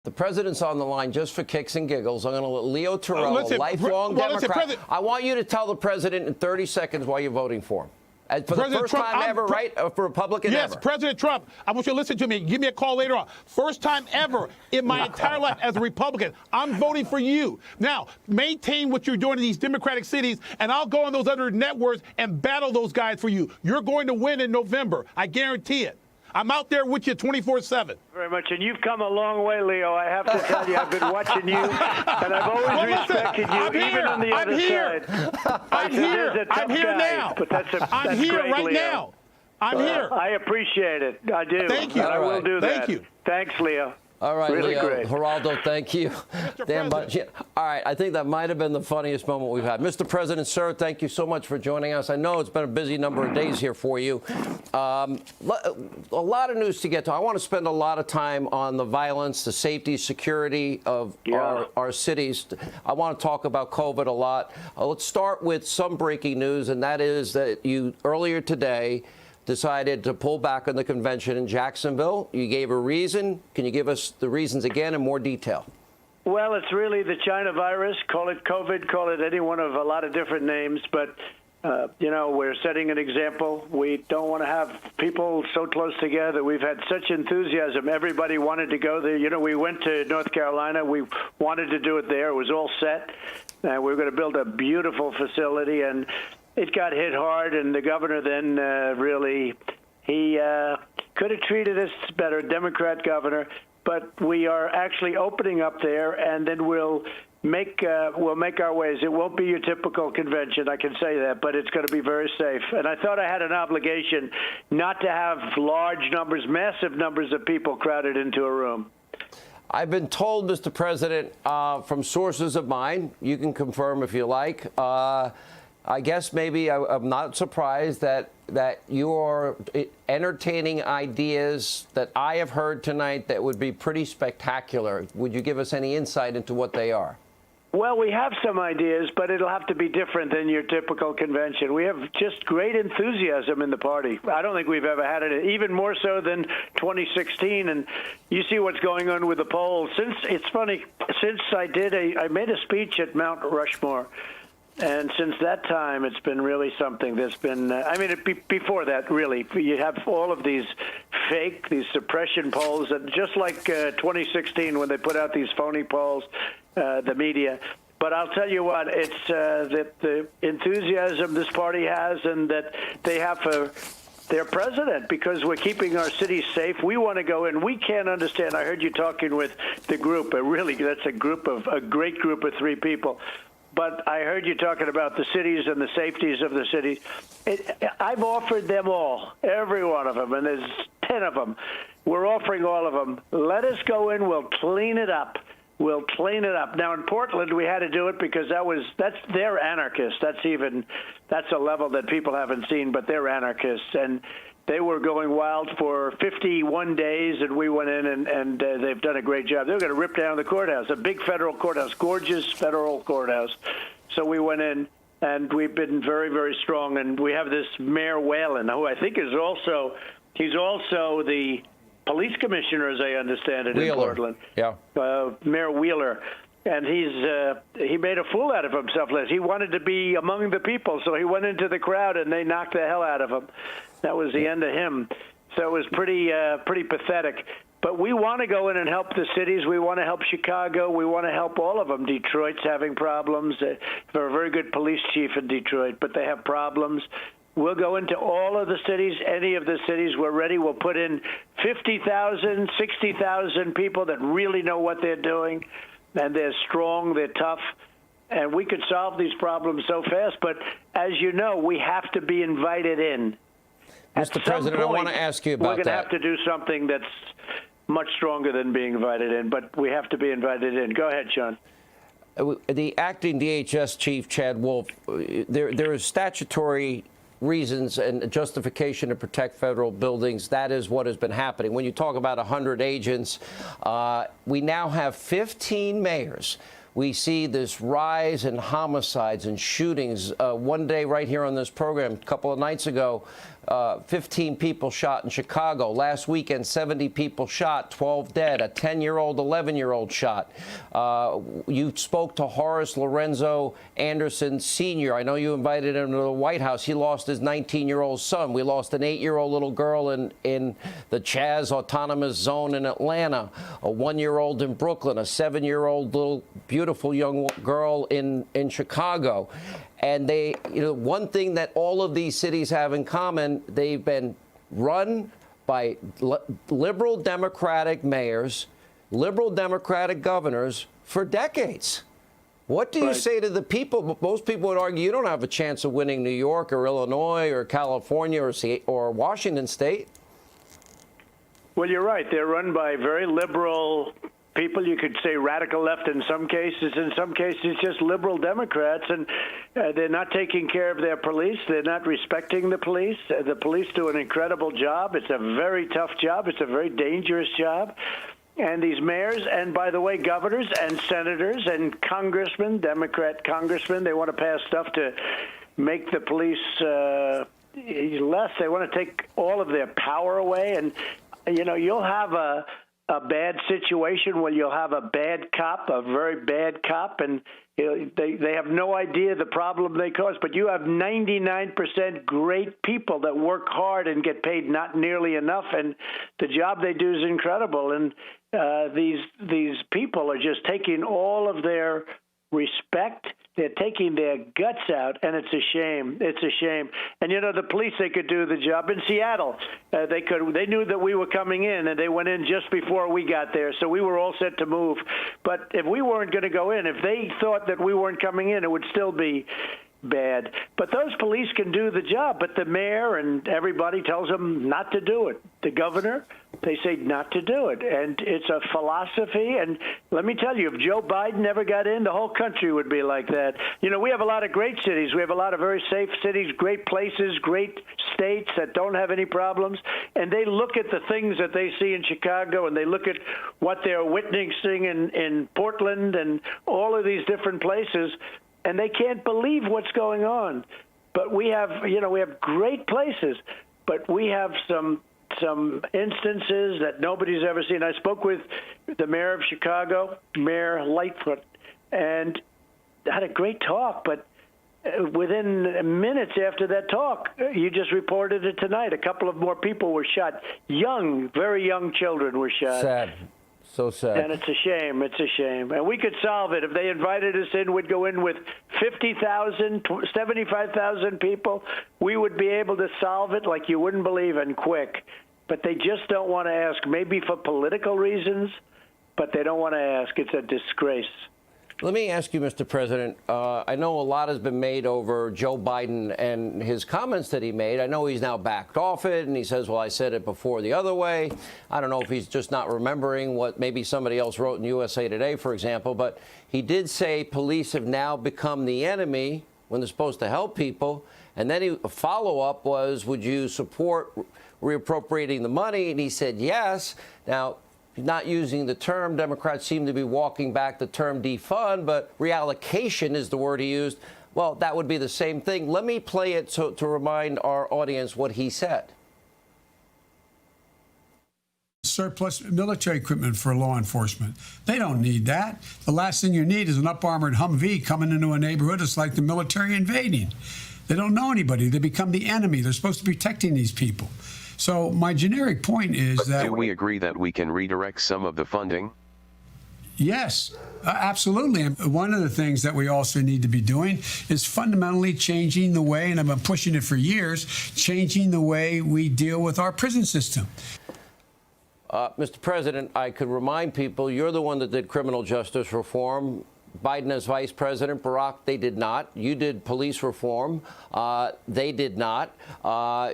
The president's on the line just for kicks and giggles. I'm going to let Leo Terrell, a lifelong Democrat. I want you to tell the president in 30 seconds why you're voting for him. For the first time ever, right? For Republican ever. Yes, President Trump, I want you to listen to me. Give me a call later on. First time ever in my entire life as a Republican, I'm voting for you. Now, maintain what you're doing in these Democratic cities, and I'll go on those other networks and battle those guys for you. You're going to win in November. I guarantee it. I'm out there with you 24/7. Very much, and you've come a long way, Leo. I have to tell you, I've been watching you, and I've always respected you, even on the other side. I'm here. I'm here now. But I'm here great, right Leo. now. I'm here. I appreciate it. I do. Thank you. And I will do that. Thank you. Thanks, Leo. All right, really Leo. great. Geraldo, thank you. Dan Bunch. All right, I think that might have been the funniest moment we've had. Mr. President, sir, thank you so much for joining us. I know it's been a busy number of days here for you. A lot of news to get to. I want to spend a lot of time on the violence, the safety, security of our cities. I want to talk about COVID a lot. Let's start with some breaking news, and that is that you earlier today decided to pull back on the convention in Jacksonville. You gave a reason. Can you give us the reasons again in more detail? Well, it's really the China virus. Call it COVID, call it any one of a lot of different names. But, we're setting an example. We don't want to have people so close together. We've had such enthusiasm. Everybody wanted to go there. We went to North Carolina. We wanted to do it there. It was all set. We were going to build a beautiful facility, and it got hit hard, and the governor then he could have treated us better, Democrat governor. But we are actually opening up there, and then we'll make our ways. It won't be your typical convention, I can say that, but it's going to be very safe. And I thought I had an obligation not to have large numbers, massive numbers of people crowded into a room. I've been told, Mr. President, from sources of mine, you can confirm if you like, I guess maybe I'm not surprised that you're entertaining ideas that I have heard tonight that would be pretty spectacular. Would you give us any insight into what they are? Well, we have some ideas, but it'll have to be different than your typical convention. We have just great enthusiasm in the party. I don't think we've ever had it, even more so than 2016. And you see what's going on with the polls. It's funny, since I made a speech at Mount Rushmore. And since that time, it's been really something. There's been, before that, really, you have all of these these suppression polls, and just like 2016 when they put out these phony polls, the media. But I'll tell you what, it's that the enthusiasm this party has and that they have for their president, because we're keeping our cities safe. We want to go in. We can't understand. I heard you talking with the group. That's a great group of 3 people. But I heard you talking about the cities and the safeties of the cities. I've offered them all, every one of them, and there's 10 of them. We're offering all of them. Let us go in. We'll clean it up. We'll clean it up. Now, in Portland, we had to do it because they're anarchists. That's a level that people haven't seen, but they're anarchists. And they were going wild for 51 days, and we went in, and they've done a great job. They're going to rip down the courthouse, a big federal courthouse, gorgeous federal courthouse. So we went in, and we've been very, very strong. And we have this Mayor Whalen, who I think he's also the police commissioner, as I understand it, in Portland. Yeah. Mayor Wheeler. And he made a fool out of himself. He wanted to be among the people, so he went into the crowd, and they knocked the hell out of him. That was the end of him. So it was pretty pathetic. But we want to go in and help the cities. We want to help Chicago. We want to help all of them. Detroit's having problems. They're a very good police chief in Detroit, but they have problems. We'll go into all of the cities, any of the cities. We're ready. We'll put in 50,000, 60,000 people that really know what they're doing, and they're strong, they're tough, and we could solve these problems so fast. But as you know, we have to be invited in. Mr. President, I want to ask you about that. We're going to have to do something that's much stronger than being invited in, but we have to be invited in. Go ahead, Sean. The acting DHS chief, Chad Wolf, there is statutory reasons and justification to protect federal buildings. That is what has been happening. When you talk about 100 agents, we now have 15 mayors we see this rise in homicides and shootings. One day right here on this program, a couple of nights ago, 15 people shot in Chicago. Last weekend, 70 people shot, 12 dead, a 10-year-old, 11-year-old shot. You spoke to Horace Lorenzo Anderson Sr. I know you invited him to the White House. He lost his 19-year-old son. We lost an 8-year-old little girl in the Chaz Autonomous Zone in Atlanta, a 1-year-old in Brooklyn, a 7-year-old little beautiful young girl in Chicago. And they, one thing that all of these cities have in common, they've been run by liberal Democratic mayors, liberal Democratic governors for decades. What do you say to the people? Most people would argue you don't have a chance of winning New York or Illinois or California or Washington State. Well, you're right. They're run by very liberal people. You could say radical left in some cases just liberal Democrats, and they're not taking care of their police. They're not respecting the police. The police do an incredible job. It's a very tough job. It's a very dangerous job. And these mayors, and by the way, governors and senators and congressmen, Democrat congressmen, they want to pass stuff to make the police less. They want to take all of their power away. And, you'll have a bad situation where you'll have a bad cop, a very bad cop, and they have no idea the problem they cause. But you have 99% great people that work hard and get paid not nearly enough, and the job they do is incredible. And these people are just taking all of their respect. They're taking their guts out, and it's a shame. It's a shame. And, the police, they could do the job. In Seattle, they knew that we were coming in, and they went in just before we got there, so we were all set to move. But if we weren't going to go in, if they thought that we weren't coming in, it would still be bad. But those police can do the job, but the mayor and everybody tells them not to do it. The governor, they say not to do it. And it's a philosophy. And let me tell you, if Joe Biden never got in, the whole country would be like that. We have a lot of great cities. We have a lot of very safe cities, great places, great states that don't have any problems. And they look at the things that they see in Chicago, and they look at what they're witnessing in Portland and all of these different places, and they can't believe what's going on. But we have, we have great places, but we have some instances that nobody's ever seen. I spoke with the mayor of Chicago, Mayor Lightfoot, and had a great talk, but within minutes after that talk, you just reported it tonight, a couple of more people were shot. Young, very young children were shot. Sad. So sad. And it's a shame. It's a shame. And we could solve it. If they invited us in, we'd go in with 50,000, 75,000 people. We would be able to solve it like you wouldn't believe, and quick. But they just don't want to ask, maybe for political reasons, but they don't want to ask. It's a disgrace. Let me ask you, Mr. President, I know a lot has been made over Joe Biden and his comments that he made. I know he's now backed off it, and he says, well, I said it before the other way. I don't know if he's just not remembering what maybe somebody else wrote in USA Today, for example, but he did say police have now become the enemy when they're supposed to help people. And then a follow-up was, would you support reappropriating the money? And he said yes. Now, not using the term, Democrats seem to be walking back the term defund, but reallocation is the word he used. Well, that would be the same thing. Let me play it to remind our audience what he said. Surplus military equipment for law enforcement. They don't need that. The last thing you need is an up-armored Humvee coming into a neighborhood. It's like the military invading. They don't know anybody. They become the enemy. They're supposed to be protecting these people. So my generic point is that... Do we agree that we can redirect some of the funding? Yes, absolutely. And one of the things that we also need to be doing is fundamentally changing the way, and I've been pushing it for years, changing the way we deal with our prison system. Mr. President, I could remind people, you're the one that did criminal justice reform. Biden as vice president, Barack, they did not. You did police reform. They did not.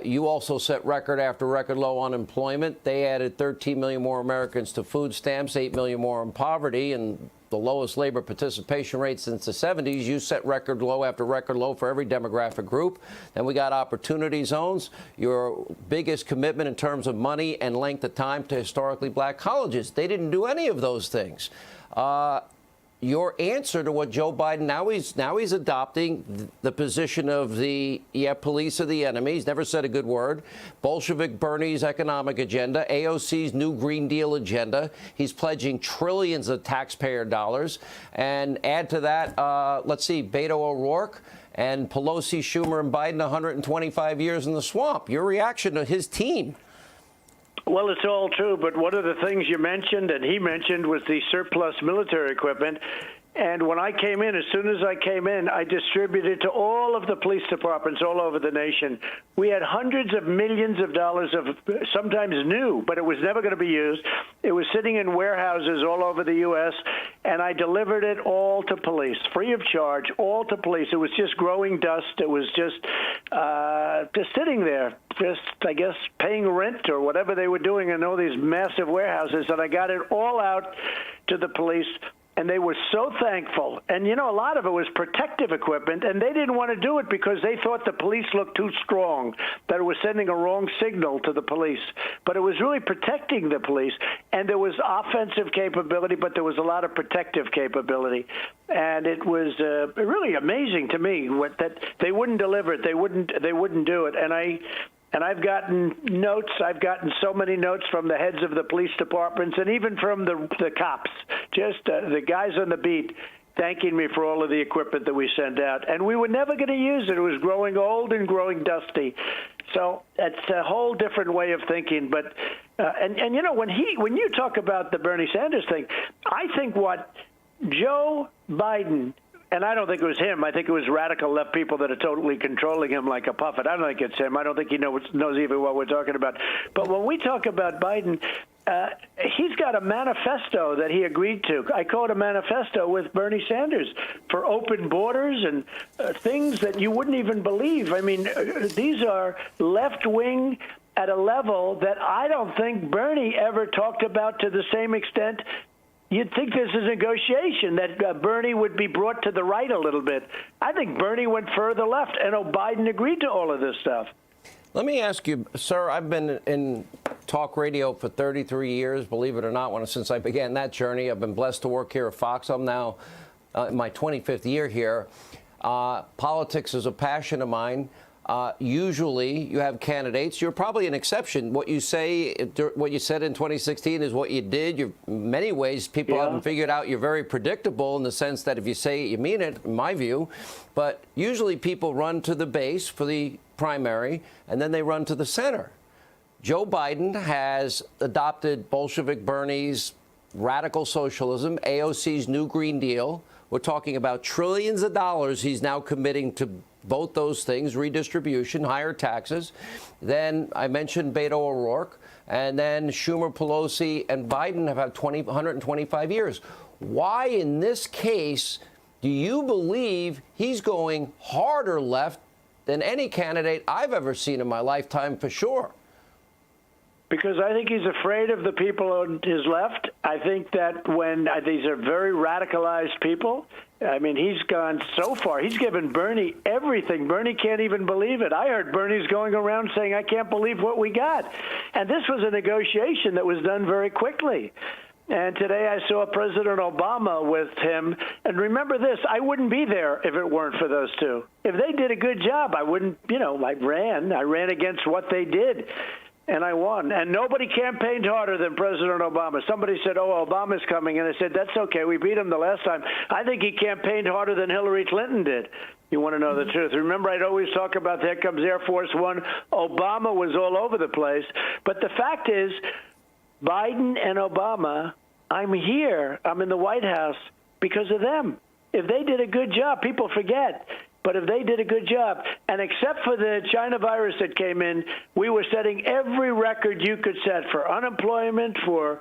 You also set record after record low unemployment. They added 13 million more Americans to food stamps, 8 million more in poverty, and the lowest labor participation rate since the 70s. You set record low after record low for every demographic group. Then we got opportunity zones, your biggest commitment in terms of money and length of time to historically black colleges. They didn't do any of those things. your answer to what Joe Biden now he's adopting the position of the police are the enemy. He's never said a good word. Bolshevik Bernie's economic agenda, AOC's new Green Deal agenda. He's pledging trillions of taxpayer dollars. And add to that, let's see, Beto O'Rourke and Pelosi, Schumer, and Biden 125 years in the swamp. Your reaction to his team? Well, it's all true, but one of the things you mentioned and he mentioned was the surplus military equipment. And when I came in, as soon as I came in, I distributed to all of the police departments all over the nation. We had hundreds of millions of dollars of sometimes new, but it was never going to be used. It was sitting in warehouses all over the U.S., and I delivered it all to police, free of charge, all to police. It was just growing dust. It was just sitting there, just, I guess, paying rent or whatever they were doing in all these massive warehouses, and I got it all out to the police. And they were so thankful. And, you know, a lot of it was protective equipment, and they didn't want to do it because they thought the police looked too strong, that it was sending a wrong signal to the police. But it was really protecting the police, and there was offensive capability, but there was a lot of protective capability. And it was really amazing to me that they wouldn't deliver it. They wouldn't do it. And I've gotten notes. I've gotten so many notes from the heads of the police departments and even from the cops, just the guys on the beat, thanking me for all of the equipment that we sent out. And we were never going to use it. It was growing old and growing dusty. So it's a whole different way of thinking. But and you know, when you talk about the Bernie Sanders thing, I think what Joe Biden, and I don't think it was him. I think it was radical left people that are totally controlling him like a puppet. I don't think it's him. I don't think he knows even what we're talking about. But when we talk about Biden, he's got a manifesto that he agreed to. I call it a manifesto with Bernie Sanders for open borders and things that you wouldn't even believe. I mean, these are left-wing at a level that I don't think Bernie ever talked about to the same extent. You'd think there's a negotiation that Bernie would be brought to the right a little bit. I think Bernie went further left, and Biden agreed to all of this stuff. Let me ask you, sir, I've been in talk radio for 33 years, believe it or not, since I began that journey. I've been blessed to work here at Fox. I'm now in my 25th year here. Politics is a passion of mine. Usually you have candidates. You're probably an exception. What you say, what you said in 2016 is what you did. In many ways, people haven't figured out you're very predictable in the sense that if you say it, you mean it, in my view. But usually people run to the base for the primary, and then they run to the center. Joe Biden has adopted Bolshevik Bernie's radical socialism, AOC's new Green Deal. We're talking about trillions of dollars he's now committing to both those things, redistribution, higher taxes. Then I mentioned Beto O'Rourke, and then Schumer, Pelosi, and Biden have had 125 years. Why, in this case, do you believe he's going harder left than any candidate I've ever seen in my lifetime, for sure? Because I think he's afraid of the people on his left. I think that these are very radicalized people. I mean, he's gone so far. He's given Bernie everything. Bernie can't even believe it. I heard Bernie's going around saying, I can't believe what we got. And this was a negotiation that was done very quickly. And today I saw President Obama with him. And remember this, I wouldn't be there if it weren't for those two. If they did a good job, I wouldn't, I ran against what they did. And I won. And nobody campaigned harder than President Obama. Somebody said, Obama's coming. And I said, that's okay. We beat him the last time. I think he campaigned harder than Hillary Clinton did. You want to know the truth. Remember, I'd always talk about there comes Air Force One. Obama was all over the place. But the fact is, Biden and Obama, I'm here. I'm in the White House because of them. If they did a good job, people forget. But if they did a good job, and except for the China virus that came in, we were setting every record you could set for unemployment, for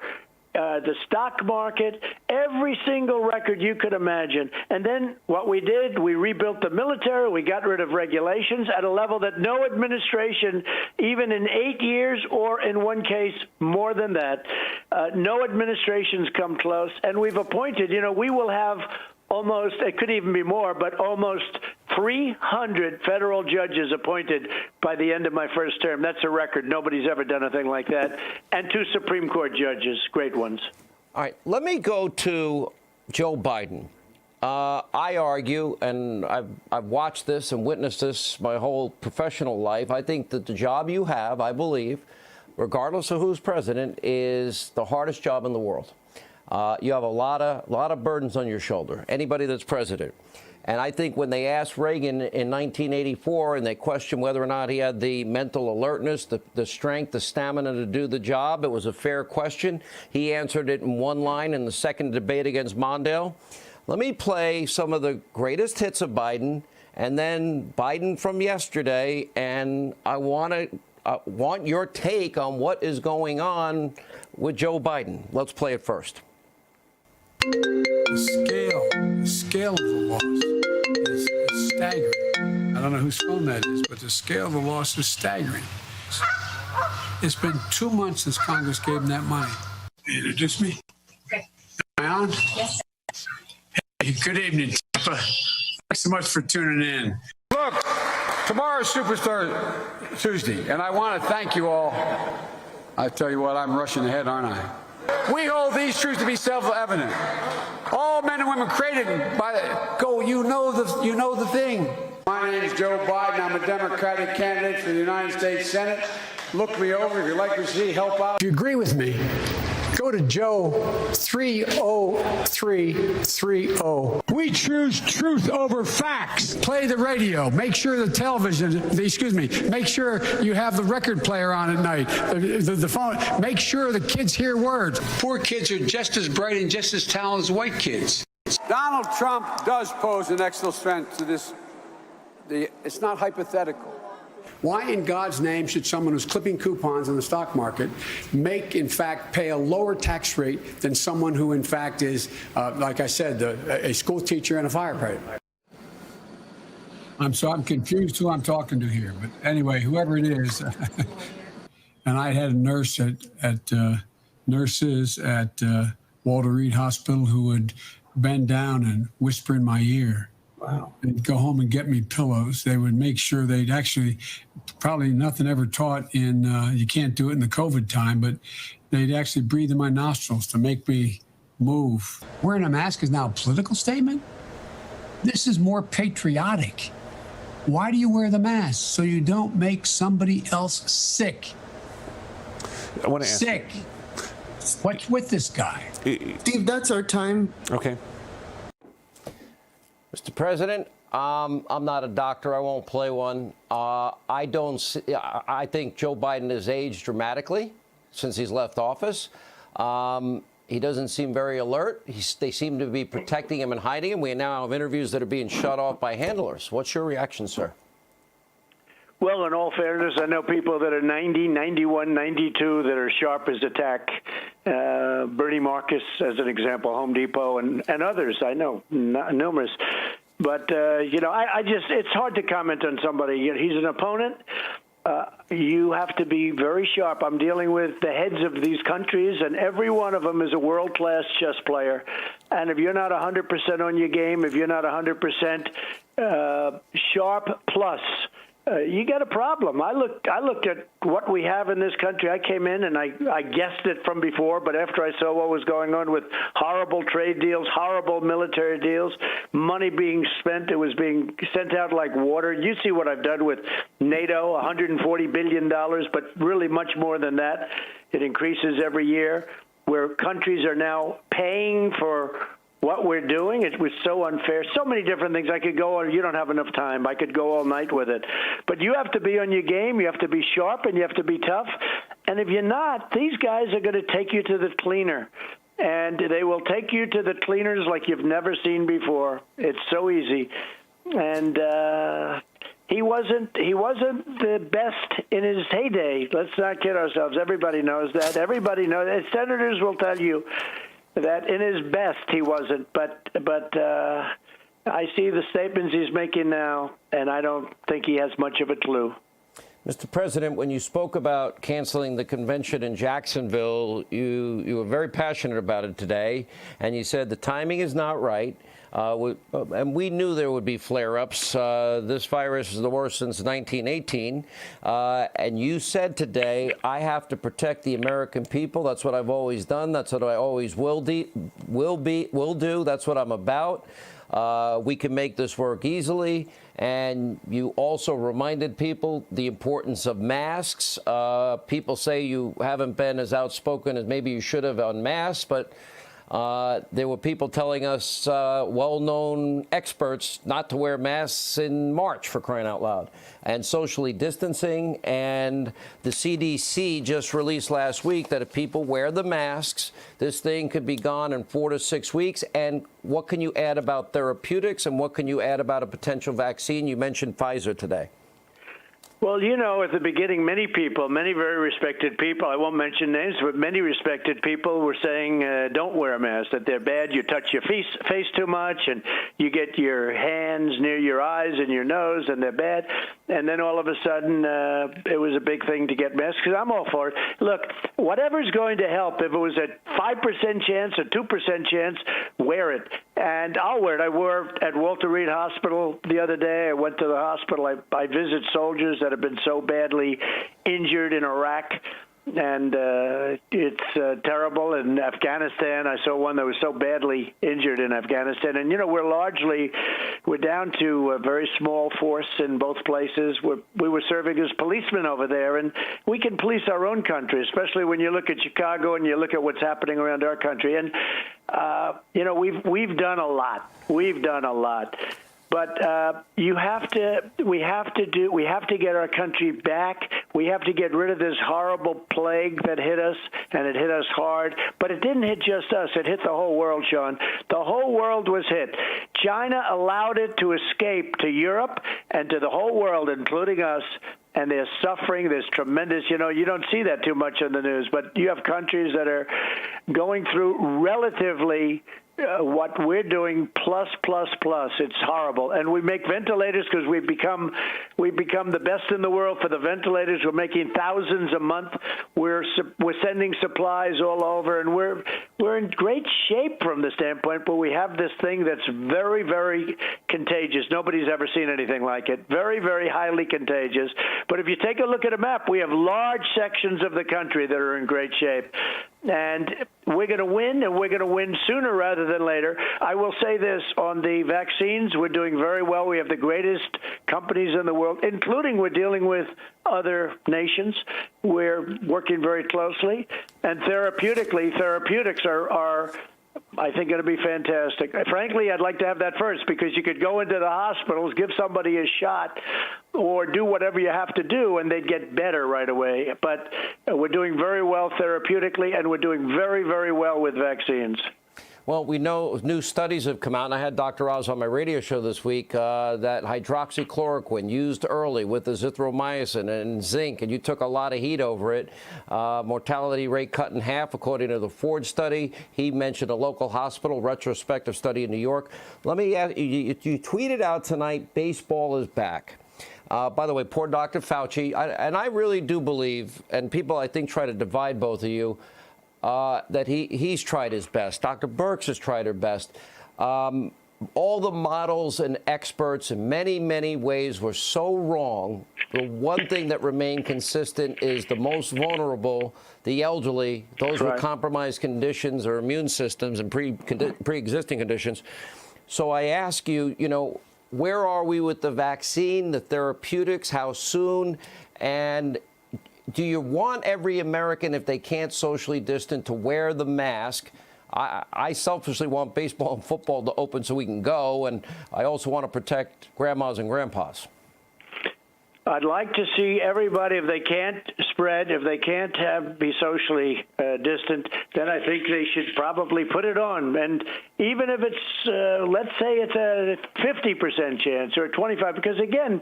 the stock market, every single record you could imagine. And then what we did, we rebuilt the military. We got rid of regulations at a level that no administration, even in 8 years or in one case more than that, no administrations come close. And we've appointed, we will have almost, it could even be more, but almost 300 federal judges appointed by the end of my first term. That's a record. Nobody's ever done a thing like that. And 2 Supreme Court judges, great ones. All right, let me go to Joe Biden. I argue, and I've watched this and witnessed this my whole professional life. I think that the job you have, I believe, regardless of who's president, is the hardest job in the world. You have a lot of burdens on your shoulder. Anybody that's president. And I think when they asked Reagan in 1984 and they questioned whether or not he had the mental alertness, the strength, the stamina to do the job, it was a fair question. He answered it in one line in the second debate against Mondale. Let me play some of the greatest hits of Biden and then Biden from yesterday. And I want your take on what is going on with Joe Biden. Let's play it first. The scale of the loss is staggering. I don't know whose phone that is, but the scale of the loss is staggering. It's been 2 months since Congress gave him that money. Introduce me. Am I on? Yes. Hey, good evening, Tampa. Thanks so much for tuning in. Look, tomorrow's Superstar Tuesday, and I want to thank you all. I tell you what, I'm rushing ahead, aren't I? We hold these truths to be self-evident. All men and women created by you know the thing. My name is Joe Biden. I'm a Democratic candidate for the United States Senate. Look me over if you'd like to see help out. If you agree with me, go to Joe 30330. We choose truth over facts. Play the radio. Make sure the television, make sure you have the record player on at night. The phone. Make sure the kids hear words. Poor kids are just as bright and just as talented as white kids. Donald Trump does pose an extra threat to this. It's not hypothetical. Why in God's name should someone who's clipping coupons in the stock market in fact, pay a lower tax rate than someone who, in fact, is, like I said, a school teacher and a firefighter? I'm confused who I'm talking to here. But anyway, whoever it is, and I had a nurse nurses at Walter Reed Hospital who would bend down and whisper in my ear. Wow. They'd go home and get me pillows. They would make sure they'd actually, probably nothing ever taught in, you can't do it in the COVID time, but they'd actually breathe in my nostrils to make me move. Wearing a mask is now a political statement? This is more patriotic. Why do you wear the mask? So you don't make somebody else sick. I want to ask sick. What's with this guy? Steve, that's our time. Okay. Mr. President, I'm not a doctor. I won't play one. I think Joe Biden has aged dramatically since he's left office. He doesn't seem very alert. They seem to be protecting him and hiding him. We now have interviews that are being shut off by handlers. What's your reaction, sir? Well, in all fairness, I know people that are 90, 91, 92 that are sharp as a tack. Bernie Marcus, as an example, Home Depot, and others I know, numerous. But, it's hard to comment on somebody. He's an opponent. You have to be very sharp. I'm dealing with the heads of these countries, and every one of them is a world-class chess player. And if you're not 100% on your game, if you're not 100% sharp plus, you got a problem. I looked at what we have in this country. I came in and I guessed it from before, but after I saw what was going on with horrible trade deals, horrible military deals, money being spent, it was being sent out like water. You see what I've done with NATO, $140 billion, but really much more than that. It increases every year, where countries are now paying for what we're doing. It was so unfair. So many different things. I could go on. You don't have enough time. I could go all night with it. But you have to be on your game. You have to be sharp, and you have to be tough. And if you're not, these guys are going to take you to the cleaner. And they will take you to the cleaners like you've never seen before. It's so easy. And he wasn't the best in his heyday. Let's not kid ourselves. Everybody knows that. Everybody knows. And senators will tell you that in his best he wasn't, but I see the statements he's making now, and I don't think he has much of a clue. Mr. President, when you spoke about canceling the convention in Jacksonville, you were very passionate about it today, and you said the timing is not right. And we knew there would be flare-ups. This virus is the worst since 1918. And you said today, I have to protect the American people. That's what I've always done. That's what I always will do. That's what I'm about. We can make this work easily. And you also reminded people the importance of masks. People say you haven't been as outspoken as maybe you should have on masks, but there were people telling us, well-known experts, not to wear masks in March, for crying out loud, and socially distancing. And the CDC just released last week that if people wear the masks, this thing could be gone in 4 to 6 weeks. And what can you add about therapeutics, and what can you add about a potential vaccine? You mentioned Pfizer today. Well, you know, at the beginning, many people, many very respected people, I won't mention names, but many respected people were saying, don't wear a mask, that they're bad. You touch your face too much, and you get your hands near your eyes and your nose, and they're bad. And then all of a sudden, it was a big thing to get masks, because I'm all for it. Look, whatever's going to help, if it was a 5% chance, a 2% chance, wear it. And I'll wear it. I wore it at Walter Reed Hospital the other day. I went to the hospital. I visit soldiers that have been so badly injured in Iraq, and it's terrible. In Afghanistan, I saw one that was so badly injured in Afghanistan. And, you know, we're down to a very small force in both places. We were serving as policemen over there, and we can police our own country, especially when you look at Chicago and you look at what's happening around our country. And, you know, we've done a lot. We've done a lot. But we have to get our country back. We have to get rid of this horrible plague that hit us, and it hit us hard. But it didn't hit just us. It hit the whole world, Sean. The whole world was hit. China allowed it to escape to Europe and to the whole world, including us. And they're suffering. There's tremendous, you know, you don't see that too much in the news, but you have countries that are going through relatively what we're doing plus. It's horrible. And we make ventilators because we've become the best in the world for the ventilators. We're making thousands a month. We're sending supplies all over, and we're in great shape from the standpoint, but we have this thing that's very, very contagious. Nobody's ever seen anything like it. Very, very highly contagious. But if you take a look at a map, we have large sections of the country that are in great shape. And we're going to win, and we're going to win sooner rather than later. I will say this, on the vaccines, we're doing very well. We have the greatest companies in the world, including we're dealing with other nations. We're working very closely. And therapeutics are I think going to be fantastic. Frankly, I'd like to have that first, because you could go into the hospitals, give somebody a shot, or do whatever you have to do, and they'd get better right away. But we're doing very well therapeutically, and we're doing very, very well with vaccines. Well, we know new studies have come out, and I had Dr. Oz on my radio show this week, that hydroxychloroquine used early with azithromycin and zinc, and you took a lot of heat over it. Mortality rate cut in half, according to the Ford study. He mentioned a local hospital retrospective study in New York. Let me ask you, you tweeted out tonight, baseball is back. By the way, poor Dr. Fauci, and I really do believe, and people I think try to divide both of you, that he's tried his best. Dr. Birx has tried her best. All the models and experts in many, many ways were so wrong. The one thing that remained consistent is the most vulnerable, the elderly, those with compromised conditions or immune systems and pre-existing conditions. So I ask you, you know, where are we with the vaccine, the therapeutics, how soon, and do you want every American, if they can't socially distant, to wear the mask? I selfishly want baseball and football to open so we can go, and I also want to protect grandmas and grandpas. I'd like to see everybody, if they can't spread, if they can't be socially distant, then I think they should probably put it on. And even if it's, let's say it's a 50% chance or a 25%, because again,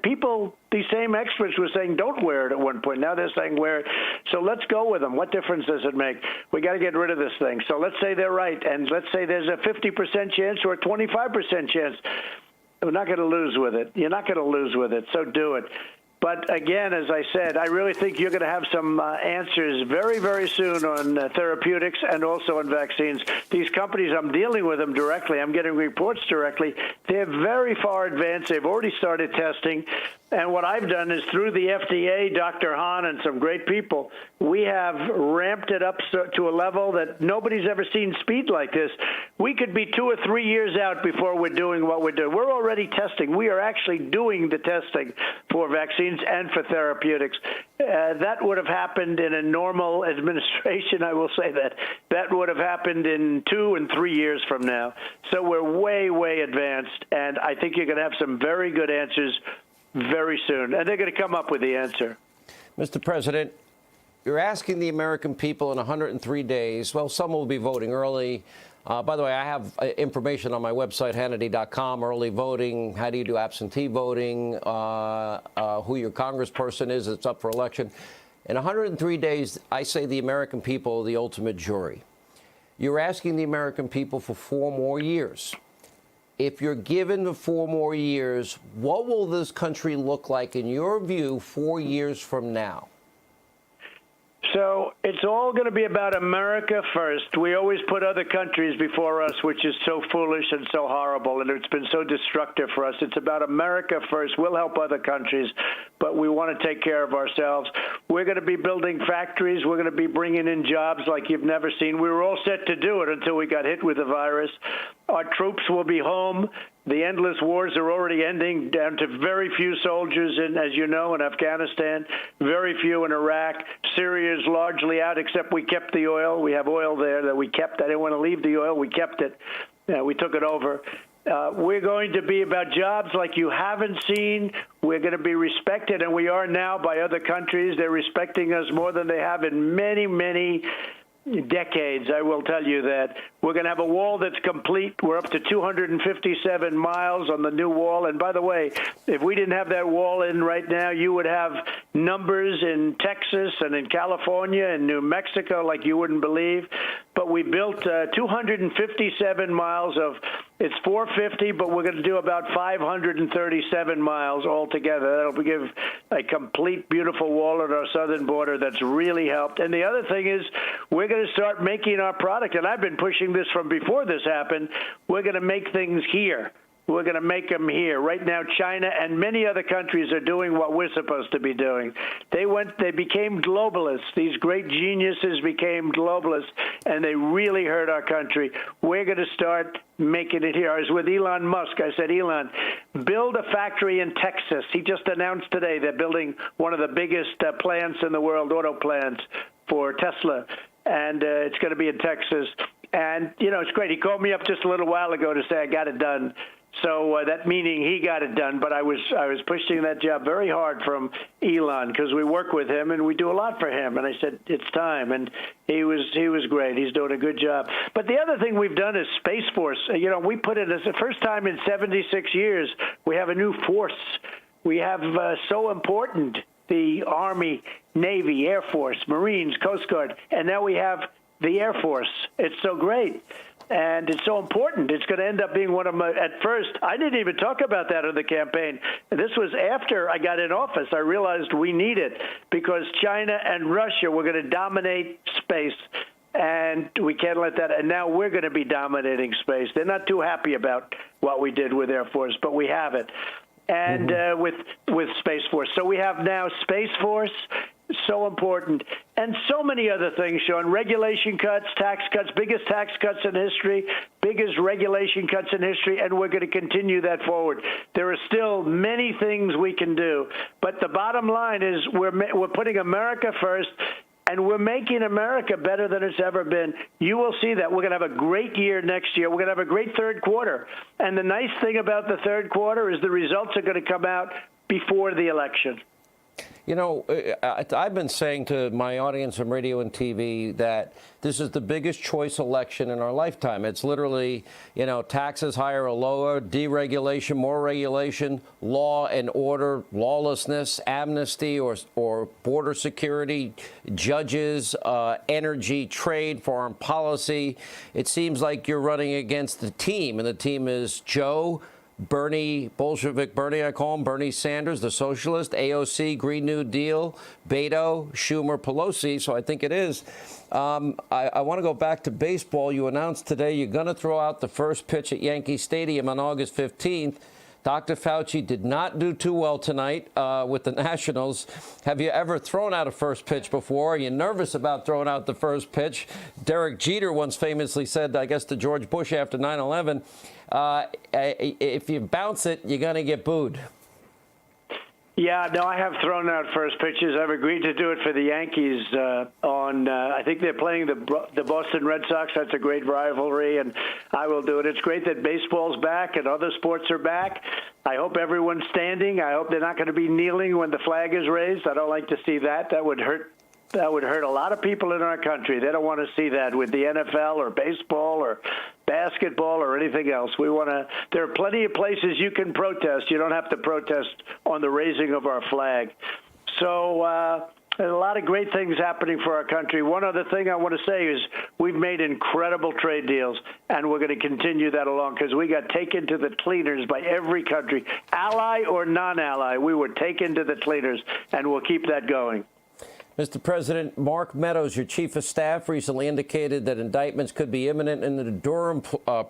these same experts were saying don't wear it at one point. Now they're saying wear it. So let's go with them. What difference does it make? We got to get rid of this thing. So let's say they're right, and let's say there's a 50% chance or a 25% chance. We're not going to lose with it. You're not going to lose with it, so do it. But again, as I said, I really think you're going to have some answers very, very soon on therapeutics and also on vaccines. These companies, I'm dealing with them directly. I'm getting reports directly. They're very far advanced. They've already started testing. And what I've done is through the FDA, Dr. Hahn and some great people, we have ramped it up to a level that nobody's ever seen speed like this. We could be 2 or 3 years out before we're doing what we're doing. We're already testing. We are actually doing the testing for vaccines and for therapeutics. That would have happened in a normal administration, I will say that. That would have happened in 2 and 3 years from now. So we're way, way advanced, and I think you're going to have some very good answers very soon, and they're going to come up with the answer. Mr. President, you're asking the American people in 103 days, well, some will be voting early. By the way, I have information on my website, Hannity.com, early voting, how do you do absentee voting, who your congressperson is that's up for election. In 103 days, I say the American people are the ultimate jury. You're asking the American people for 4 more years. If you're given the 4 more years, what will this country look like, in your view, 4 years from now? So it's all going to be about America first. We always put other countries before us, which is so foolish and so horrible, and it's been so destructive for us. It's about America first. We'll help other countries, but we want to take care of ourselves. We're going to be building factories. We're going to be bringing in jobs like you've never seen. We were all set to do it until we got hit with the virus. Our troops will be home. The endless wars are already ending, down to very few soldiers, as you know, in Afghanistan, very few in Iraq. Syria is largely out, except we kept the oil. We have oil there that we kept. I didn't want to leave the oil. We kept it. We took it over. We're going to be about jobs like you haven't seen. We're going to be respected, and we are now by other countries. They're respecting us more than they have in many, many decades, I will tell you that. We're going to have a wall that's complete. We're up to 257 miles on the new wall. And by the way, if we didn't have that wall in right now, you would have numbers in Texas and in California and New Mexico like you wouldn't believe. But we built 257 miles of, it's 450, but we're going to do about 537 miles altogether. That'll give a complete, beautiful wall at our southern border that's really helped. And the other thing is, we're going to start making our product, and I've been pushing this from before this happened. We're going to make things here. We're going to make them here. Right now, China and many other countries are doing what we're supposed to be doing. They became globalists. These great geniuses became globalists, and they really hurt our country. We're going to start making it here. I was with Elon Musk. I said, Elon, build a factory in Texas. He just announced today they're building one of the biggest plants in the world, auto plants for Tesla, and it's going to be in Texas. And, you know, it's great. He called me up just a little while ago to say I got it done. So that meaning he got it done, but I was pushing that job very hard from Elon because we work with him and we do a lot for him. And I said it's time, and he was great. He's doing a good job. But the other thing we've done is Space Force. You know, we put it as the first time in 76 years we have a new force. We have so important the Army, Navy, Air Force, Marines, Coast Guard, and now we have the Air Force. It's so great. And it's so important. It's going to end up being one of my, at first, I didn't even talk about that in the campaign. This was after I got in office. I realized we need it because China and Russia were going to dominate space, and we can't let that. And now we're going to be dominating space. They're not too happy about what we did with Air Force, but we have it. And with Space Force. So we have now Space Force, so important, and so many other things, Sean. Regulation cuts, tax cuts, biggest tax cuts in history, biggest regulation cuts in history, and we're going to continue that forward. There are still many things we can do, but the bottom line is we're putting America first, and we're making America better than it's ever been. You will see that. We're going to have a great year next year. We're going to have a great third quarter. And the nice thing about the third quarter is the results are going to come out before the election. You know, I've been saying to my audience on radio and TV that this is the biggest choice election in our lifetime. It's literally, you know, taxes higher or lower, deregulation, more regulation, law and order, lawlessness, amnesty or border security, judges, energy, trade, foreign policy. It seems like you're running against the team, and the team is Joe Bernie, Bolshevik Bernie, I call him, Bernie Sanders, the socialist, AOC, Green New Deal, Beto, Schumer, Pelosi, so I think it is. I want to go back to baseball. You announced today you're going to throw out the first pitch at Yankee Stadium on August 15th. Dr. Fauci did not do too well tonight with the Nationals. Have you ever thrown out a first pitch before? Are you nervous about throwing out the first pitch? Derek Jeter once famously said, I guess, to George Bush after 9/11, if you bounce it, you're going to get booed. Yeah, no, I have thrown out first pitches. I've agreed to do it for the Yankees I think they're playing the Boston Red Sox. That's a great rivalry, and I will do it. It's great that baseball's back and other sports are back. I hope everyone's standing. I hope they're not going to be kneeling when the flag is raised. I don't like to see that. That would hurt a lot of people in our country. They don't want to see that with the NFL or baseball or basketball or anything else. There are plenty of places you can protest. You don't have to protest on the raising of our flag. So there's a lot of great things happening for our country. One other thing I want to say is we've made incredible trade deals, and we're going to continue that along because we got taken to the cleaners by every country, ally or non-ally. We were taken to the cleaners, and we'll keep that going. Mr. President, Mark Meadows, your chief of staff, recently indicated that indictments could be imminent in the Durham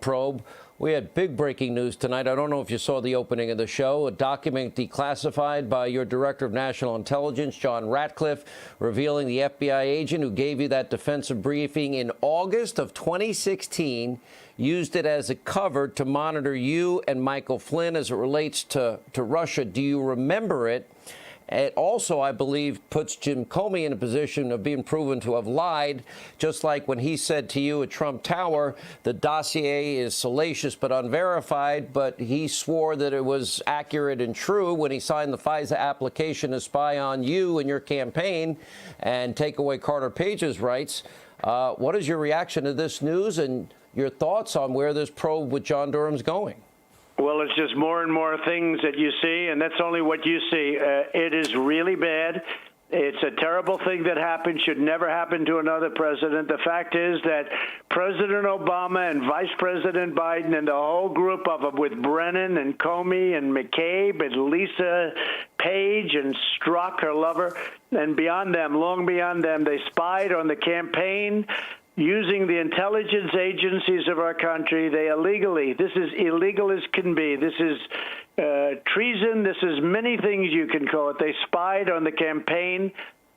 probe. We had big breaking news tonight. I don't know if you saw the opening of the show. A document declassified by your Director of National Intelligence, John Ratcliffe, revealing the FBI agent who gave you that defensive briefing in August of 2016 used it as a cover to monitor you and Michael Flynn as it relates to Russia. Do you remember it? It also, I believe, puts Jim Comey in a position of being proven to have lied, just like when he said to you at Trump Tower, the dossier is salacious but unverified, but he swore that it was accurate and true when he signed the FISA application to spy on you and your campaign and take away Carter Page's rights. What is your reaction to this news and your thoughts on where this probe with John Durham's going? Well, it's just more and more things that you see, and that's only what you see. It is really bad. It's a terrible thing that happened, should never happen to another president. The fact is that President Obama and Vice President Biden and the whole group of them with Brennan and Comey and McCabe and Lisa Page and Strzok, her lover, and beyond them, long beyond them, they spied on the campaign using the intelligence agencies of our country. They illegally, this is illegal as can be. This is treason. This is many things you can call it. They spied on the campaign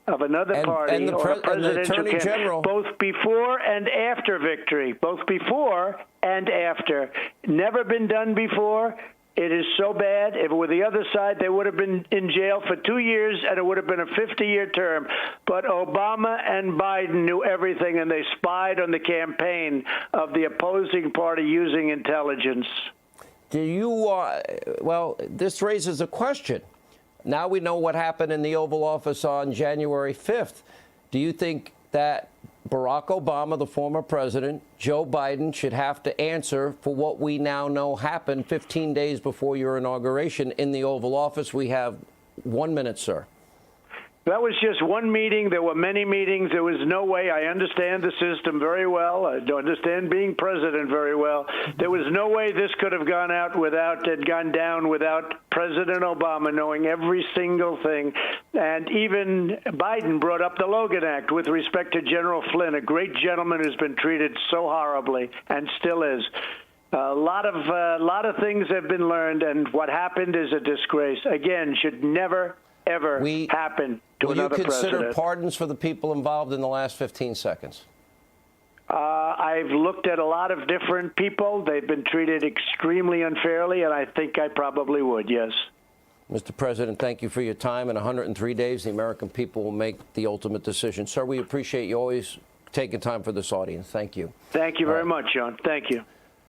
of another party and the or a presidential Attorney General, both before and after victory, both before and after. Never been done before. It is so bad. If it were the other side, they would have been in jail for 2 years, and it would have been a 50-year term. But Obama and Biden knew everything, and they spied on the campaign of the opposing party using intelligence. Do you, well, this raises a question. Now we know what happened in the Oval Office on January 5th. Do you think that Barack Obama, the former president, Joe Biden, should have to answer for what we now know happened 15 days before your inauguration in the Oval Office? We have 1 minute, sir. That was just one meeting. There were many meetings. There was no way. I understand the system very well. I understand being president very well. There was no way this could have gone down without President Obama knowing every single thing. And even Biden brought up the Logan Act with respect to General Flynn, a great gentleman who's been treated so horribly and still is. A lot of things have been learned, and what happened is a disgrace. Again, should never ever happen to another president. Will you consider pardons for the people involved in the last 15 seconds? I've looked at a lot of different people. They've been treated extremely unfairly, and I think I probably would, yes. Mr. President, thank you for your time. In 103 days, the American people will make the ultimate decision. Sir, we appreciate you always taking time for this audience. Thank you. Thank you very much, John. Thank you.